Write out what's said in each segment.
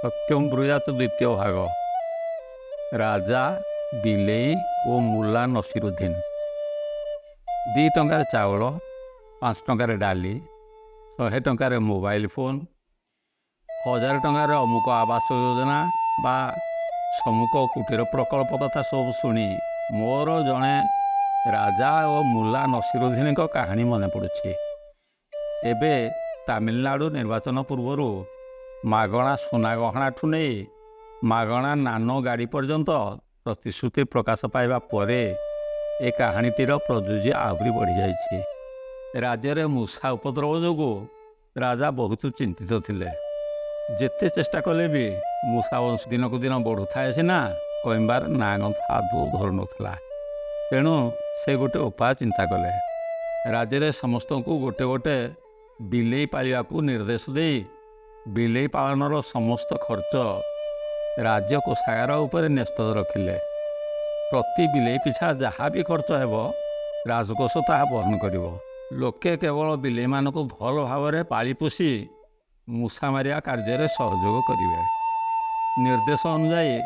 ସତ୍ୟମ୍ ବ୍ରୁୟାତ୍ ଦ୍ୱିତୀୟ ଭାଗ। ରାଜା, ବିଲେଇ ଓ ମୁଲା ନସିରୁଦ୍ଦିନ୍। 2 ଟଙ୍କାରେ ଚାଉଳ, 5 ଟଙ୍କାରେ ଡାଲି, 100 ଟଙ୍କାରେ ମୋବାଇଲ ଫୋନ୍, 1000 ଟଙ୍କାରେ ଅମୁକ ଆବାସ ଯୋଜନା ବା ସମୁକ କୁଟୀର ପ୍ରକଳ୍ପ କଥା ସବୁ ଶୁଣି ମୋର ଜଣେ ରାଜା ଓ ମୁଲା ନସିରୁଦ୍ଦିନ୍‌ଙ୍କ କାହାଣୀ ମନେ ପଡ଼ୁଛି। ଏବେ ତାମିଲନାଡୁ ନିର୍ବାଚନ ପୂର୍ବରୁ ମାଗଣା ସୁନା ଗହଣାଠୁ ନେଇ ମାଗଣା ନାନୋ ଗାଡ଼ି ପର୍ଯ୍ୟନ୍ତ ପ୍ରତିଶ୍ରୁତି ପ୍ରକାଶ ପାଇବା ପରେ ଏ କାହାଣୀଟିର ପ୍ରଯୁଜ୍ୟ ଆହୁରି ବଢ଼ିଯାଇଛି। ରାଜ୍ୟରେ ମୂଷା ଉପଦ୍ରବ ଯୋଗୁଁ ରାଜା ବହୁତ ଚିନ୍ତିତ ଥିଲେ। ଯେତେ ଚେଷ୍ଟା କଲେ ବି ମୂଷା ବଂଶ ଦିନକୁ ଦିନ ବଢ଼ୁଥାଏ ସିନା କମିବାର ନାଁ ଗନ୍ଧ ଆଦୌ ଧରୁନଥିଲା। ତେଣୁ ସେ ଗୋଟେ ଉପାୟ ଚିନ୍ତା କଲେ। ରାଜ୍ୟରେ ସମସ୍ତଙ୍କୁ ଗୋଟେ ଗୋଟେ ବିଲେଇ ପାଳିବାକୁ ନିର୍ଦ୍ଦେଶ ଦେଇ ବିଲେଇ ପାଳନର ସମସ୍ତ ଖର୍ଚ୍ଚ ରାଜ୍ୟ କୋଷାଗାର ଉପରେ ନ୍ୟସ୍ତ ରଖିଲେ। ପ୍ରତି ବିଲେଇ ପିଛା ଯାହା ବି ଖର୍ଚ୍ଚ ହେବ ରାଜକୋଷ ତାହା ବହନ କରିବ। ଲୋକେ କେବଳ ବିଲେଇମାନଙ୍କୁ ଭଲ ଭାବରେ ପାଳି ପୋଷି ମୂଷା ମାରିବା କାର୍ଯ୍ୟରେ ସହଯୋଗ କରିବେ। ନିର୍ଦ୍ଦେଶ ଅନୁଯାୟୀ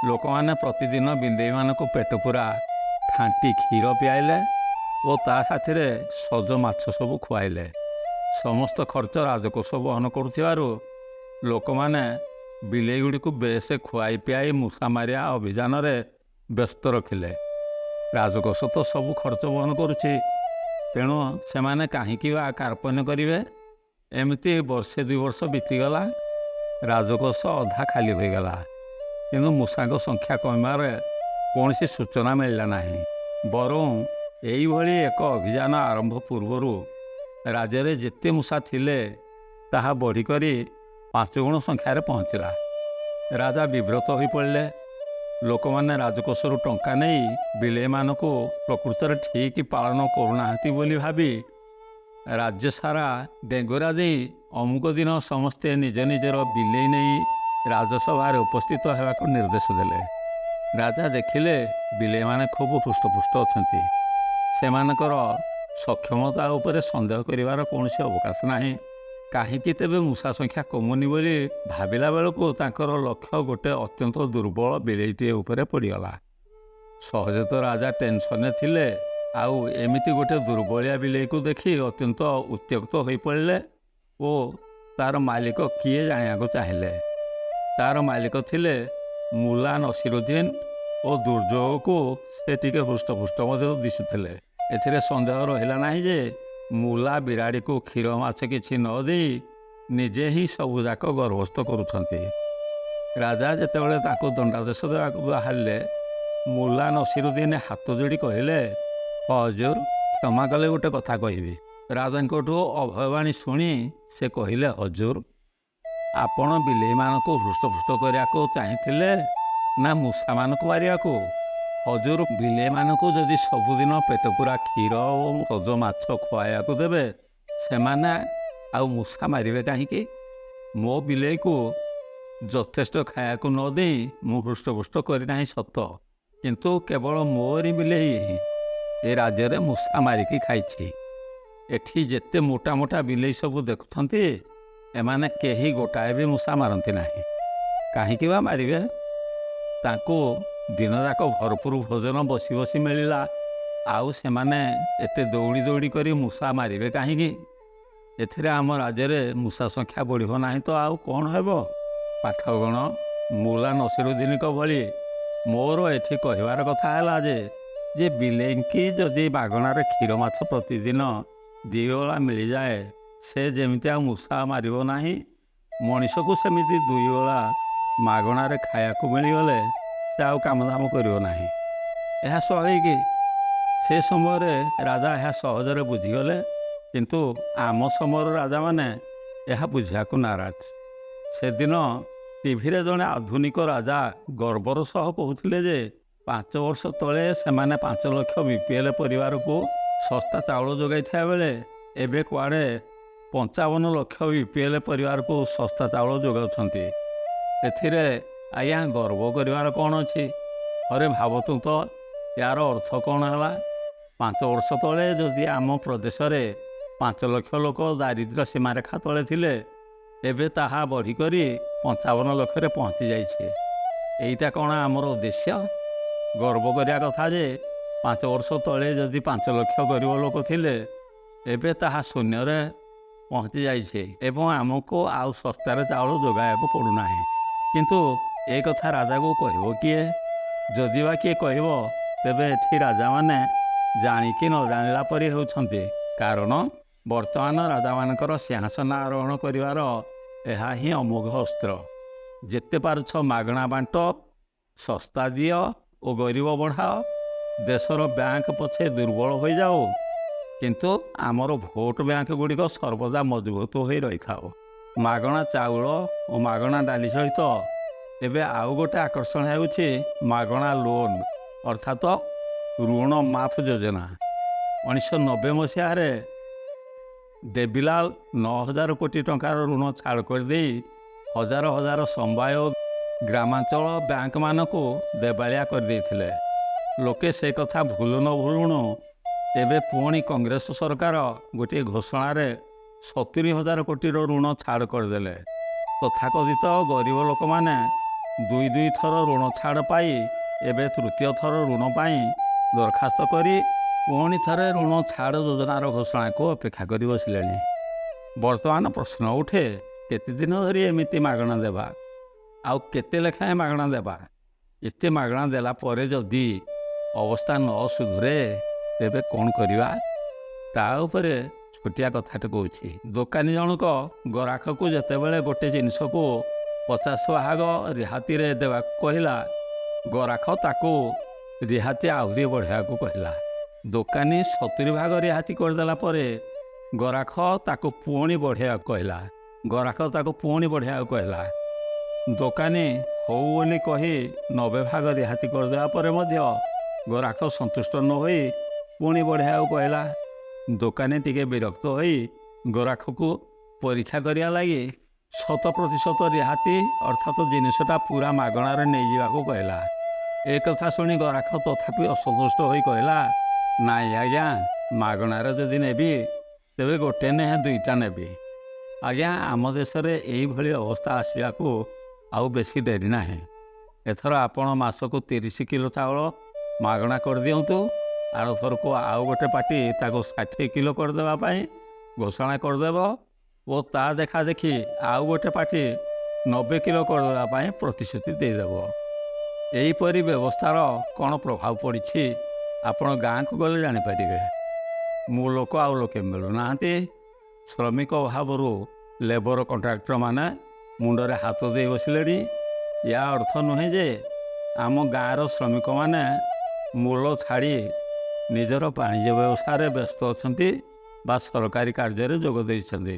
ଲୋକମାନେ ପ୍ରତିଦିନ ବିଲେଇମାନଙ୍କୁ ପେଟ ପୂରା ଖାଣ୍ଟି କ୍ଷୀର ପିଆଇଲେ ଓ ତା ସାଥିରେ ସଜ ମାଛ ସବୁ ଖୁଆଇଲେ। ସମସ୍ତ ଖର୍ଚ୍ଚ ରାଜକୋଷ ବହନ କରୁଥିବାରୁ ଲୋକମାନେ ବିଲେଇଗୁଡ଼ିକୁ ବେଶ ଖୁଆଇ ପିଆଇ ମୂଷା ମାରିବା ଅଭିଯାନରେ ବ୍ୟସ୍ତ ରଖିଲେ। ରାଜକୋଷ ତ ସବୁ ଖର୍ଚ୍ଚ ବହନ କରୁଛି, ତେଣୁ ସେମାନେ କାହିଁକି ବା କାର୍ପଣ୍ୟ କରିବେ? ଏମିତି ବର୍ଷେ 2 ବର୍ଷ ବିତିଗଲା। ରାଜକୋଷ ଅଧା ଖାଲି ହୋଇଗଲା, କିନ୍ତୁ ମୂଷାଙ୍କ ସଂଖ୍ୟା କମିବାର କୌଣସି ସୂଚନା ମିଳିଲା ନାହିଁ। ବରଂ ଏଇଭଳି ଏକ ଅଭିଯାନ ଆରମ୍ଭ ପୂର୍ବରୁ ରାଜ୍ୟରେ ଯେତେ ମୂଷା ଥିଲେ ତାହା ବଢ଼ିକରି 5 ଗୁଣ ସଂଖ୍ୟାରେ ପହଞ୍ଚିଲା। ରାଜା ବିବ୍ରତ ହୋଇପଡ଼ିଲେ। ଲୋକମାନେ ରାଜକୋଷରୁ ଟଙ୍କା ନେଇ ବିଲେଇମାନଙ୍କୁ ପ୍ରକୃତରେ ଠିକ୍ ପାଳନ କରୁନାହାନ୍ତି ବୋଲି ଭାବି ରାଜ୍ୟ ସାରା ଡେଙ୍ଗରା ଦେଇ ଅମୁକ ଦିନ ସମସ୍ତେ ନିଜ ନିଜର ବିଲେଇ ନେଇ ରାଜସଭାରେ ଉପସ୍ଥିତ ହେବାକୁ ନିର୍ଦ୍ଦେଶ ଦେଲେ। ରାଜା ଦେଖିଲେ ବିଲେଇମାନେ ଖୁବ୍ ହୃଷ୍ଟପୁଷ୍ଟ ଅଛନ୍ତି। ସେମାନଙ୍କର ସକ୍ଷମତା ଉପରେ ସନ୍ଦେହ କରିବାର କୌଣସି ଅବକାଶ ନାହିଁ। କାହିଁକି ତେବେ ମୂଷା ସଂଖ୍ୟା କମୁନି ବୋଲି ଭାବିଲା ବେଳକୁ ତାଙ୍କର ଲକ୍ଷ୍ୟ ଗୋଟେ ଅତ୍ୟନ୍ତ ଦୁର୍ବଳ ବିଲେଇଟିଏ ଉପରେ ପଡ଼ିଗଲା। ସହଜେ ତ ରାଜା ଟେନସନରେ ଥିଲେ, ଆଉ ଏମିତି ଗୋଟେ ଦୁର୍ବଳିଆ ବିଲେଇକୁ ଦେଖି ଅତ୍ୟନ୍ତ ଉତ୍ତ୍ୟକ୍ତ ହୋଇପଡ଼ିଲେ ଓ ତାର ମାଲିକ କିଏ ଜାଣିବାକୁ ଚାହିଁଲେ। ତାର ମାଲିକ ଥିଲେ ମୁଲା ନସିରୁଦ୍ଦିନ୍ ଓ ଦୁର୍ଯୋଗକୁ ସେ ଟିକେ ହୃଷ୍ଟପୁଷ୍ଟ ମଧ୍ୟ ଦିଶୁଥିଲେ। ଏଥିରେ ସନ୍ଦେହ ରହିଲା ନାହିଁ ଯେ ମୁଲା ବିରାଡ଼ିକୁ କ୍ଷୀର ମାଛ କିଛି ନ ଦେଇ ନିଜେ ହିଁ ସବୁଯାକ ଗର୍ଭସ୍ଥ କରୁଛନ୍ତି। ରାଜା ଯେତେବେଳେ ତାକୁ ଦଣ୍ଡାଦେଶ ଦେବାକୁ ବାହାରିଲେ, ମୁଲା ନସିରୁଦ୍ଦିନ୍ ହାତ ଯୋଡ଼ି କହିଲେ, ହଜୁର, କ୍ଷମା କଲେ ଗୋଟେ କଥା କହିବି। ରାଜାଙ୍କଠୁ ଅଭୟବାଣୀ ଶୁଣି ସେ କହିଲେ, ହଜୁର, ଆପଣ ବିଲେଇମାନଙ୍କୁ ହୃଷ୍ଟପୁଷ୍ଟ କରିବାକୁ ଚାହିଁଥିଲେ ନା ମୂଷାମାନଙ୍କୁ ମାରିବାକୁ? ହଜୁର, ବିଲେଇମାନଙ୍କୁ ଯଦି ସବୁଦିନ ପେଟ ପୂରା କ୍ଷୀର ଓ ସଜ ମାଛ ଖୁଆଇବାକୁ ଦେବେ, ସେମାନେ ଆଉ ମୂଷା ମାରିବେ କାହିଁକି? ମୋ ବିଲେଇକୁ ଯଥେଷ୍ଟ ଖାଇବାକୁ ନ ଦେଇ ମୁଁ ହୃଷ୍ଟପୁଷ୍ଟ କରିନାହିଁ ସତ, କିନ୍ତୁ କେବଳ ମୋରି ବିଲେଇ ହିଁ ଏ ରାଜ୍ୟରେ ମୂଷା ମାରିକି ଖାଇଛି। ଏଠି ଯେତେ ମୋଟା ମୋଟା ବିଲେଇ ସବୁ ଦେଖୁଛନ୍ତି, ଏମାନେ କେହି ଗୋଟାଏ ବି ମୂଷା ମାରନ୍ତି ନାହିଁ। କାହିଁକି ବା ମାରିବେ? ତାଙ୍କୁ ଦିନଯାକ ଭରପୁର ଭୋଜନ ବସି ବସି ମିଳିଲା, ଆଉ ସେମାନେ ଏତେ ଦୌଡ଼ି ଦୌଡ଼ି କରି ମୂଷା ମାରିବେ କାହିଁକି? ଏଥିରେ ଆମ ରାଜ୍ୟରେ ମୂଷା ସଂଖ୍ୟା ବଢ଼ିବ ନାହିଁ ତ ଆଉ କ'ଣ ହେବ? ପାଠଗଣ, ମୁଲା ନସିରୁଦ୍ଦିନ୍‌ଙ୍କ ଭଳି ମୋର ଏଠି କହିବାର କଥା ହେଲା ଯେ ବିଲେଇଙ୍କି ଯଦି ମାଗଣାରେ କ୍ଷୀର ମାଛ ପ୍ରତିଦିନ 2 ବେଳା ମିଳିଯାଏ, ସେ ଯେମିତି ଆଉ ମୂଷା ମାରିବ ନାହିଁ, ମଣିଷକୁ ସେମିତି 2 ବେଳା ମାଗଣାରେ ଖାଇବାକୁ ମିଳିଗଲେ ସେ ଆଉ କାମଦାମ କରିବ ନାହିଁ। ଏହା ସ୍ୱାଭାବିକ। ସେ ସମୟରେ ରାଜା ଏହା ସହଜରେ ବୁଝିଗଲେ, କିନ୍ତୁ ଆମ ସମୟର ରାଜାମାନେ ଏହା ବୁଝିବାକୁ ନାରାଜ। ସେଦିନ ଟିଭିରେ ଜଣେ ଆଧୁନିକ ରାଜା ଗର୍ବର ସହ କହୁଥିଲେ ଯେ 5 ବର୍ଷ ତଳେ ସେମାନେ 5 ଲକ୍ଷ ବିପିଏଲ୍ ପରିବାରକୁ ଶସ୍ତା ଚାଉଳ ଯୋଗାଇଥିବା ବେଳେ ଏବେ କୁଆଡ଼େ 55 ଲକ୍ଷ ବିପିଏଲ୍ ପରିବାରକୁ ଶସ୍ତା ଚାଉଳ ଯୋଗାଉଛନ୍ତି। ଏଥିରେ ଆଜ୍ଞା ଗର୍ବ କରିବାର କ'ଣ ଅଛି? ଥରେ ଭାବନ୍ତୁ ତ, ୟାର ଅର୍ଥ କ'ଣ ହେଲା? 5 ବର୍ଷ ତଳେ ଯଦି ଆମ ପ୍ରଦେଶରେ 5 ଲକ୍ଷ ଲୋକ ଦାରିଦ୍ର୍ୟ ସୀମାରେଖା ତଳେ ଥିଲେ, ଏବେ ତାହା ବଢ଼ିକରି 55 ଲକ୍ଷରେ ପହଞ୍ଚି ଯାଇଛି। ଏଇଟା କ'ଣ ଆମର ଉଦ୍ଦେଶ୍ୟ? ଗର୍ବ କରିବା କଥା ଯେ 5 ବର୍ଷ ତଳେ ଯଦି 5 ଲକ୍ଷ ଗରିବ ଲୋକ ଥିଲେ, ଏବେ ତାହା ଶୂନ୍ୟରେ ପହଞ୍ଚି ଯାଇଛି ଏବଂ ଆମକୁ ଆଉ ଶସ୍ତାରେ ଚାଉଳ ଯୋଗାଇବାକୁ ପଡ଼ୁନାହିଁ। କିନ୍ତୁ ଏ କଥା ରାଜାକୁ କହିବ କିଏ? ଯଦି ବା କିଏ କହିବ, ତେବେ ଏଠି ରାଜାମାନେ ଜାଣିକି ନ ଜାଣିଲା ପରି ହେଉଛନ୍ତି। କାରଣ ବର୍ତ୍ତମାନ ରାଜାମାନଙ୍କର ସିଂହାସନ ଆରୋହଣ କରିବାର ଏହା ହିଁ ଅମୋଘ ଅସ୍ତ୍ର। ଯେତେ ପାରୁଛ ମାଗଣା ବାଣ୍ଟ, ଶସ୍ତା ଦିଅ ଓ ଗରିବ ବଢ଼ାଅ। ଦେଶର ବ୍ୟାଙ୍କ ପଛେ ଦୁର୍ବଳ ହୋଇଯାଉ, କିନ୍ତୁ ଆମର ଭୋଟ ବ୍ୟାଙ୍କ ଗୁଡ଼ିକ ସର୍ବଦା ମଜବୁତ ହୋଇ ରହିଥାଉ। ମାଗଣା ଚାଉଳ ଓ ମାଗଣା ଡାଲି ସହିତ ଏବେ ଆଉ ଗୋଟେ ଆକର୍ଷଣ ହେଉଛି ମାଗଣା ଲୋନ୍, ଅର୍ଥାତ୍ ଋଣ ମାଫ ଯୋଜନା। 1990 ମସିହାରେ ଦେବୀଲାଲ 9,000 କୋଟି ଟଙ୍କାର ଋଣ ଛାଡ଼ କରିଦେଇ ହଜାର ହଜାର ସମବାୟ ଗ୍ରାମାଞ୍ଚଳ ବ୍ୟାଙ୍କମାନଙ୍କୁ ଦେବାଳିଆ କରିଦେଇଥିଲେ। ଲୋକେ ସେ କଥା ଭୁଲୁ ନ ଭୁଲୁଣୁ ଏବେ ପୁଣି କଂଗ୍ରେସ ସରକାର ଗୋଟିଏ ଘୋଷଣାରେ 70,000 କୋଟିର ଋଣ ଛାଡ଼ କରିଦେଲେ। ତଥାକଥିତ ଗରିବ ଲୋକମାନେ ଦୁଇ ଥର ଋଣ ଛାଡ଼ ପାଇ ଏବେ ତୃତୀୟ ଥର ଋଣ ପାଇଁ ଦରଖାସ୍ତ କରି ପୁଣି ଥରେ ଋଣ ଛାଡ଼ ଯୋଜନାର ଘୋଷଣାକୁ ଅପେକ୍ଷା କରି ବସିଲେଣି। ବର୍ତ୍ତମାନ ପ୍ରଶ୍ନ ଉଠେ, କେତେ ଦିନ ଧରି ଏମିତି ମାଗଣା ଦେବା? ଆଉ କେତେ ଲେଖାଏଁ ମାଗଣା ଦେବା? ଏତେ ମାଗଣା ଦେଲା ପରେ ଯଦି ଅବସ୍ଥା ନ ସୁଧୁରେ, ତେବେ କ'ଣ କରିବା? ତା ଉପରେ ଛୋଟିଆ କଥାଟେ କହୁଛି। ଦୋକାନୀ ଜଣକ ଗରାଖକୁ ଯେତେବେଳେ ଗୋଟେ ଜିନିଷକୁ 50 ଭାଗ ରିହାତିରେ ଦେବାକୁ କହିଲା, ଗରାଖ ତାକୁ ରିହାତି ଆହୁରି ବଢ଼ାଇବାକୁ କହିଲା। ଦୋକାନୀ 70 ଭାଗ ରିହାତି କରିଦେଲା ପରେ ଗରାଖ ତାକୁ ପୁଣି ବଢ଼ାଇବାକୁ କହିଲା। ଗରାଖ ତାକୁ ପୁଣି ବଢ଼ାଇବାକୁ କହିଲା। ଦୋକାନୀ ହଉ ବୋଲି କହି 90 ଭାଗ ରିହାତି କରିଦେବା ପରେ ମଧ୍ୟ ଗରାଖ ସନ୍ତୁଷ୍ଟ ନ ହୋଇ ପୁଣି ବଢ଼ାଇବାକୁ କହିଲା। ଦୋକାନୀ ଟିକେ ବିରକ୍ତ ହୋଇ ଗରାଖକୁ ପରୀକ୍ଷା କରିବା ଲାଗି 100% ରିହାତି ଅର୍ଥାତ୍ ଜିନିଷଟା ପୁରା ମାଗଣାରେ ନେଇଯିବାକୁ କହିଲା। ଏ କଥା ଶୁଣି ଗରାଖ ତଥାପି ଅସନ୍ତୁଷ୍ଟ ହୋଇ କହିଲା, ନାଇଁ ଆଜ୍ଞା, ମାଗଣାରେ ଯଦି ନେବି ତେବେ ଗୋଟେ ନୁହେଁ 2ଟା ନେବି। ଆଜ୍ଞା, ଆମ ଦେଶରେ ଏଇଭଳି ଅବସ୍ଥା ଆସିବାକୁ ଆଉ ବେଶୀ ଡେରି ନାହିଁ। ଏଥର ଆପଣ ମାସକୁ 30 କିଲୋ ଚାଉଳ ମାଗଣା କରିଦିଅନ୍ତୁ। ଆରଥରକୁ ଆଉ ଗୋଟେ ପାର୍ଟି ତାକୁ 60 କିଲୋ କରିଦେବା ପାଇଁ ଘୋଷଣା କରିଦେବ ଓ ତା ଦେଖା ଦେଖି ଆଉ ଗୋଟେ ପାର୍ଟି 90 କିଲୋ କରିଦେବା ପାଇଁ ପ୍ରତିଶ୍ରୁତି ଦେଇଦେବ। ଏହିପରି ବ୍ୟବସ୍ଥାର କ'ଣ ପ୍ରଭାବ ପଡ଼ିଛି ଆପଣ ଗାଁକୁ ଗଲେ ଜାଣିପାରିବେ। ମୁଁ ଲୋକ ଆଉ ଲୋକେ ମିଳୁନାହାନ୍ତି। ଶ୍ରମିକ ଅଭାବରୁ ଲେବର କଣ୍ଟ୍ରାକ୍ଟରମାନେ ମୁଣ୍ଡରେ ହାତ ଦେଇ ବସିଲେଣି। ୟା ଅର୍ଥ ନୁହେଁ ଯେ ଆମ ଗାଁର ଶ୍ରମିକମାନେ ମୂଳ ଛାଡ଼ି ନିଜର ବାଣିଜ୍ୟ ବ୍ୟବସାୟରେ ବ୍ୟସ୍ତ ଅଛନ୍ତି ବା ସରକାରୀ କାର୍ଯ୍ୟରେ ଯୋଗ ଦେଇଛନ୍ତି।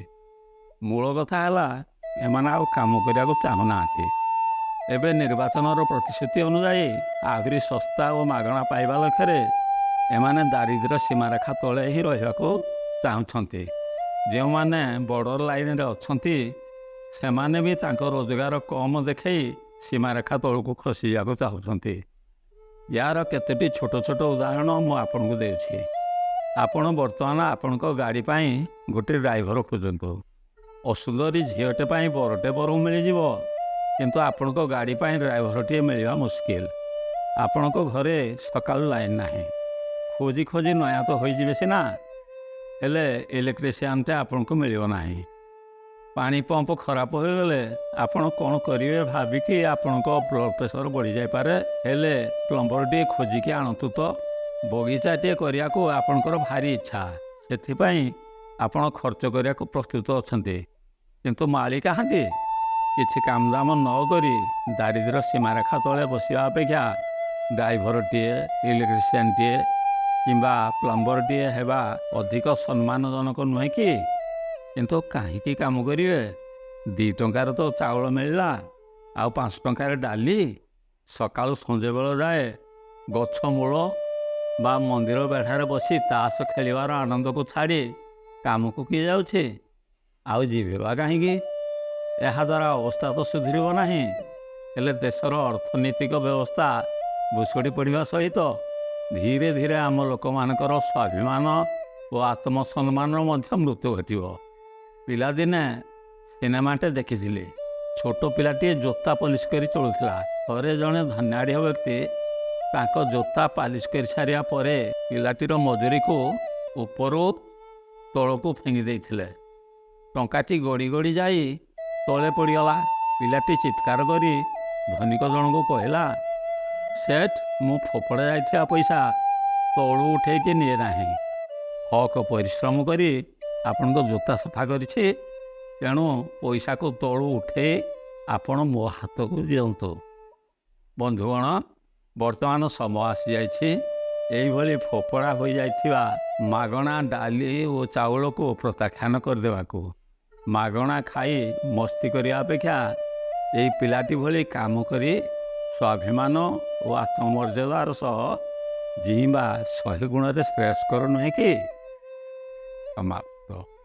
ମୂଳ କଥା ହେଲା, ଏମାନେ ଆଉ କାମ କରିବାକୁ ଚାହୁଁନାହାନ୍ତି। ଏବେ ନିର୍ବାଚନର ପ୍ରତିଶ୍ରୁତି ଅନୁଯାୟୀ ଆହୁରି ଶସ୍ତା ଓ ମାଗଣା ପାଇବା ଲକ୍ଷ୍ୟରେ ଏମାନେ ଦାରିଦ୍ର୍ୟ ସୀମାରେଖା ତଳେ ହିଁ ରହିବାକୁ ଚାହୁଁଛନ୍ତି। ଯେଉଁମାନେ ବର୍ଡ଼ର ଲାଇନରେ ଅଛନ୍ତି, ସେମାନେ ବି ତାଙ୍କ ରୋଜଗାର କମ୍ ଦେଖାଇ ସୀମାରେଖା ତଳକୁ ଖସିଯିବାକୁ ଚାହୁଁଛନ୍ତି। ୟାର କେତୋଟି ଛୋଟ ଛୋଟ ଉଦାହରଣ ମୁଁ ଆପଣଙ୍କୁ ଦେଉଛି। ଆପଣ ବର୍ତ୍ତମାନ ଆପଣଙ୍କ ଗାଡ଼ି ପାଇଁ ଗୋଟିଏ ଡ୍ରାଇଭର ଖୋଜନ୍ତୁ। ଅସୁନ୍ଦରୀ ଝିଅଟେ ପାଇଁ ବରଟେ ବରଂ ମିଳିଯିବ, କିନ୍ତୁ ଆପଣଙ୍କ ଗାଡ଼ି ପାଇଁ ଡ୍ରାଇଭରଟିଏ ମିଳିବା ମୁସ୍କିଲ। ଆପଣଙ୍କ ଘରେ ସକାଳୁ ଲାଇନ୍ ନାହିଁ। ଖୋଜି ଖୋଜି ନୟାନ୍ତ ହୋଇଯିବେ ସିନା, ହେଲେ ଇଲେକ୍ଟ୍ରିସିଆନଟେ ଆପଣଙ୍କୁ ମିଳିବ ନାହିଁ। ପାଣି ପମ୍ପ ଖରାପ ହୋଇଗଲେ ଆପଣ କ'ଣ କରିବେ ଭାବିକି ଆପଣଙ୍କ ବ୍ଲଡ଼ ପ୍ରେସର ବଢ଼ିଯାଇପାରେ, ହେଲେ ପ୍ଲମ୍ବରଟିଏ ଖୋଜିକି ଆଣନ୍ତୁ ତ। ବଗିଚାଟିଏ କରିବାକୁ ଆପଣଙ୍କର ଭାରି ଇଚ୍ଛା, ସେଥିପାଇଁ ଆପଣ ଖର୍ଚ୍ଚ କରିବାକୁ ପ୍ରସ୍ତୁତ ଅଛନ୍ତି, କିନ୍ତୁ ମାଳି କାହାନ୍ତି? କିଛି କାମଦାମ ନ କରି ଦାରିଦ୍ର୍ୟ ସୀମାରେଖା ତଳେ ବସିବା ଅପେକ୍ଷା ଡ୍ରାଇଭରଟିଏ, ଇଲେକ୍ଟ୍ରିସିଆନଟିଏ କିମ୍ବା ପ୍ଲମ୍ବରଟିଏ ହେବା ଅଧିକ ସମ୍ମାନଜନକ ନୁହେଁ କି? କିନ୍ତୁ କାହିଁକି କାମ କରିବେ? 2 ଟଙ୍କାରେ ତ ଚାଉଳ ମିଳିଲା, ଆଉ 5 ଟଙ୍କାରେ ଡାଲି। ସକାଳୁ ସଞ୍ଜବେଳ ଯାଏ ଗଛ ମୂଳ ବା ମନ୍ଦିର ବେଢ଼ାରେ ବସି ତାସ ଖେଳିବାର ଆନନ୍ଦକୁ ଛାଡ଼ି କାମକୁ କିଏ ଯାଉଛି? ଆଉ ଯିବେ ବା କାହିଁକି? ଏହାଦ୍ୱାରା ଅବସ୍ଥା ତ ସୁଧୁରିବ ନାହିଁ, ହେଲେ ଦେଶର ଅର୍ଥନୈତିକ ବ୍ୟବସ୍ଥା ଭୁଷୁଡ଼ି ପଡ଼ିବା ସହିତ ଧୀରେ ଧୀରେ ଆମ ଲୋକମାନଙ୍କର ସ୍ୱାଭିମାନ ଓ ଆତ୍ମସମ୍ମାନର ମଧ୍ୟ ମୃତ୍ୟୁ ଘଟିବ। ପିଲାଦିନେ ସିନେମାଟେ ଦେଖିଥିଲି। ଛୋଟ ପିଲାଟିଏ ଜୋତା ପଲିସ କରି ଚଳୁଥିଲା। ଥରେ ଜଣେ ଧନାଢ଼୍ୟ ବ୍ୟକ୍ତି ତାଙ୍କ ଜୋତା ପାଲିସ କରି ସାରିବା ପରେ ପିଲାଟିର ମଜୁରୀକୁ ଉପରୁ ତଳକୁ ଫିଙ୍ଗି ଦେଇଥିଲେ। ଟଙ୍କାଟି ଗଡ଼ି ଗଡ଼ି ଯାଇ ତଳେ ପଡ଼ିଗଲା। ପିଲାଟି ଚିତ୍କାର କରି ଧନିକ ଜଣକୁ କହିଲା, ସେଠ, ମୁଁ ଫୋପଡ଼ା ଯାଇଥିବା ପଇସା ତଳୁ ଉଠେଇକି ନିଏ ନାହିଁ। ହକ ପରିଶ୍ରମ କରି ଆପଣଙ୍କ ଜୋତା ସଫା କରିଛି, ତେଣୁ ପଇସାକୁ ତଳୁ ଉଠେଇ ଆପଣ ମୋ ହାତକୁ ଦିଅନ୍ତୁ। ବନ୍ଧୁଗଣ, ବର୍ତ୍ତମାନ ସମୟ ଆସିଯାଇଛି ଏଇଭଳି ଫୋପଡ଼ା ହୋଇଯାଇଥିବା ମାଗଣା ଡାଲି ଓ ଚାଉଳକୁ ପ୍ରତ୍ୟାଖ୍ୟାନ କରିଦେବାକୁ। ମାଗଣା ଖାଇ ମସ୍ତି କରିବା ଅପେକ୍ଷା ଏଇ ପିଲାଟି ଭଳି କାମ କରି ସ୍ୱାଭିମାନ ଓ ଆତ୍ମମର୍ଯ୍ୟାଦାର ସହ ଜୀଇଁବା 100 ଗୁଣରେ ଶ୍ରେୟସ୍କର ନୁହେଁ କି? ସମାପ୍ତ।